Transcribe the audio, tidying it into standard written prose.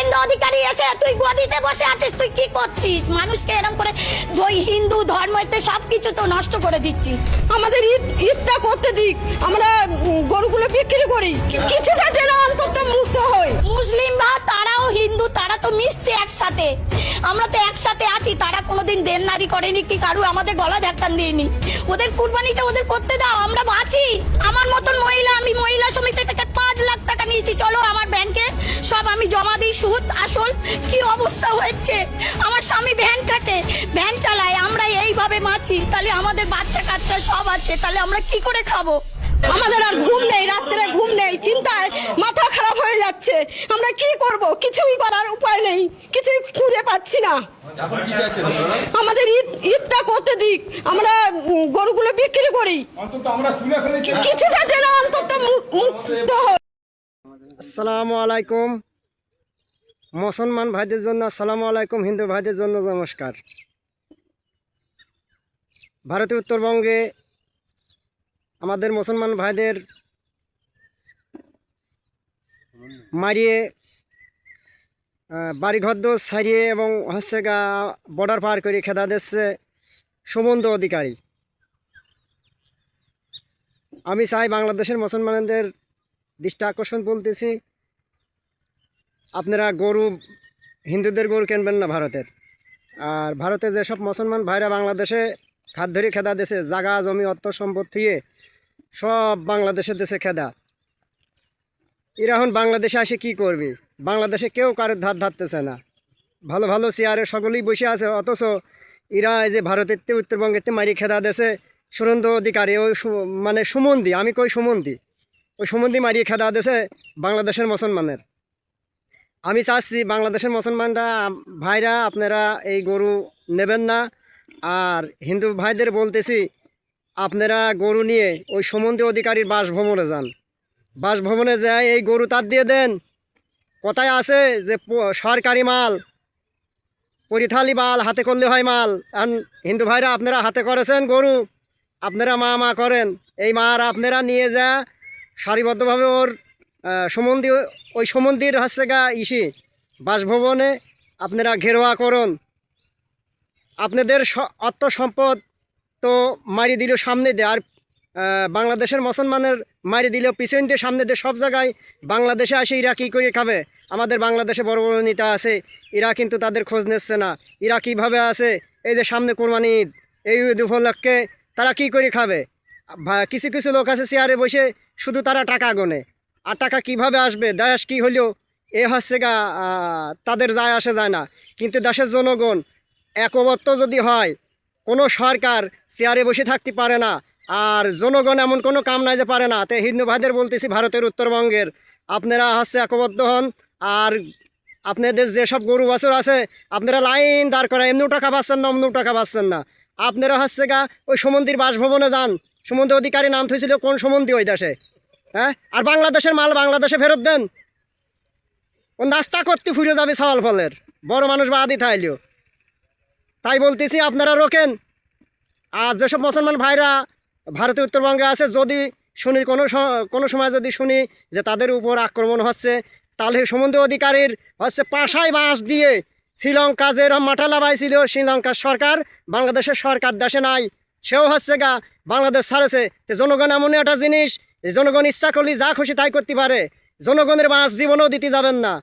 শুভেন্দু অধিকারী এসে তুই গদিতে বসে আছিস, তুই কি করছিস? মানুষকে এরকম করে ওই হিন্দু ধর্মতে সবকিছু তো নষ্ট করে দিচ্ছিস। আমাদের ঈদটা করতে দিক, আমরা গরুগুলো বিক্রি করি, কিছুটা যেন অন্তত মুক্ত হই। মুসলিম বা তারাও হিন্দু, তারা তো মিশছে একসাথে, আমরা তো একসাথে আছি। তারা কোনোদিন দেননারি করেনি কি কারু আমাদের গলা ধাক্কান দিইনি। ওদের কুরবানিটা ওদের করতে দাও, আমরা বাঁচি। আমার মতন মহিলা, আমি মহিলা সমিতি থেকে 5 লাখ টাকা নিয়েছি, চলো আমার ব্যাংকে সব আমি জমা দিই, সুদ আসল। কি অবস্থা হচ্ছে, আমার স্বামী ভ্যান কাটে, ভ্যান চালায়, আমরা এইভাবে বাঁচি। তাহলে আমাদের বাচ্চা কাচ্চা সব আছে, তাহলে আমরা কি করে খাবো? আমাদের আর ঘুম নেই, রাত্রে ঘুম নেই, চিন্তায় মাথা খারাপ হয়ে যাচ্ছে। আমরা কি করব? কিছুই করার উপায় নেই, কিছুই খুঁজে পাচ্ছি না। আমাদের ঈদটা করতে দিক, আমরা গরুগুলো বিক্রি করি, কিছুটা যেন অন্তত মুক্ত হই। আসসালামু আলাইকুম মুসলমান ভাইদের জন্য আসসালামু আলাইকুম, হিন্দু ভাইদের জন্য নমস্কার। ভারতের উত্তরবঙ্গে আমাদের মুসলমান ভাইদের মারিয়ে বাড়িঘর ছাড়িয়ে এবং হচ্ছে বর্ডার পার করে খেদা দিচ্ছে সুমন্ত অধিকারী। আমি চাই বাংলাদেশের মুসলমানদের দৃষ্টি আকর্ষণ বলতেছি, আপনারা গরু, হিন্দুদের গরু কিনবেন না ভারতের। আর ভারতে যেসব মুসলমান ভাইরা বাংলাদেশে খাদ ধরে খেদা দেশে জাগা জমি অর্থ সম্পদ থেকে সব বাংলাদেশের দেশে খেদা, এরা এখন বাংলাদেশে আসে কি করবে? বাংলাদেশে কেউ কারোর ধার ধারতেছে না, ভালো ভালো চেয়ারে সকলেই বসে আছে, অথচ এরা এই যে ভারতের উত্তরবঙ্গের মারি খেদা দেশে সুরেন্দ্র অধিকারী, ওই মানে সুমন্দি, আমি কই সুমন্দি, ওই সুমন্দি মারিয়ে খেদা দেশে বাংলাদেশের মুসলমানের। আমি চাচ্ছি বাংলাদেশের মুসলমানরা ভাইরা আপনারা এই গরু নেবেন না। আর হিন্দু ভাইদের বলতেছি, আপনারা গরু নিয়ে ওই সুমন্দি অধিকারীর বাসভবনে যান, বাসভবনে যায় এই গরু তার দিয়ে দেন। কথায় আছে যে সরকারি মাল পরিথালি বাল, হাতে করলে হয় মাল। আর হিন্দু ভাইরা আপনারা হাতে করেছেন গরু, আপনারা মা করেন, এই মার আপনারা নিয়ে যা সারিবদ্ধভাবে ওর সুমন্দি, ওই সুমন্দির হচ্ছে বাসভবনে আপনারা ঘেরোয়া করুন। আপনাদের অর্থ সম্পদ তো মারি দিল সামনে দিয়ে, আর বাংলাদেশের মুসলমানের মারি দিল পিছন দিয়ে, সামনে দিয়ে সব জায়গায় বাংলাদেশে আসে এরা কী করে খাবে? আমাদের বাংলাদেশে বড় বড় নেতা আছে, এরা কিন্তু তাদের খোঁজ নিচ্ছে না। এরা কীভাবে আছে? এই যে সামনে কোরবানি ঈদ, এই ঈদ উপলক্ষে তারা কী করে খাবে? কিছু কিছু লোক আছে চেয়ারে বসে শুধু তারা টাকা গোনে, আর টাকা কিভাবে আসবে, দেশ কি হলেও এ হচ্ছে তাদের যায় আসে যায় না। কিন্তু দেশের জনগণ একবদ্ধ যদি হয়, কোনো সরকার চেয়ারে বসে থাকতে পারে না। আর জনগণ এমন কোনো কাম নাই যে পারে না। তো হিন্দু ভাইদের বলতেছি, ভারতের উত্তরবঙ্গের আপনারা হচ্ছে একবদ্ধ হন। আর আপনাদের যেসব গরু বাছুর আছে আপনারা লাইন দাঁড় করা, এমনিও টাকা পাচ্ছেন না, অমনিও টাকা পাচ্ছেন না, আপনারা হচ্ছে ওই সুমন্দির বাসভবনে যান। সুমন্ত অধিকারী নাম থইছিল কোন সুমন্দি ওই দেশে? হ্যাঁ, আর বাংলাদেশের মাল বাংলাদেশে ফেরত দেন। ও নাস্তা করতে ফুরে যাবে সওয়াল ফলের, বড় মানুষ বা আদি থাইলেও। তাই বলতেছি আপনারা রোকেন। আর যেসব মুসলমান ভাইরা ভারতের উত্তরবঙ্গে আছে, যদি শুনি কোনো সময় যদি শুনি যে তাদের উপর আক্রমণ হচ্ছে, তাহলে সুমন্ত অধিকারীর হচ্ছে পাশায় বাঁশ দিয়ে শ্রীলঙ্কা যেরকম মাঠালা বাইছিল, শ্রীলঙ্কার সরকার, বাংলাদেশের সরকার দেশে নাই, সেও হচ্ছে বাংলাদেশ ছাড়েছে। তো জনগণ এমনই একটা জিনিস, জনগণ ইচ্ছা করলে যা খুশি তাই করতে পারে। জনগণের বাঁশ জীবনেও দিতে যাবেন না।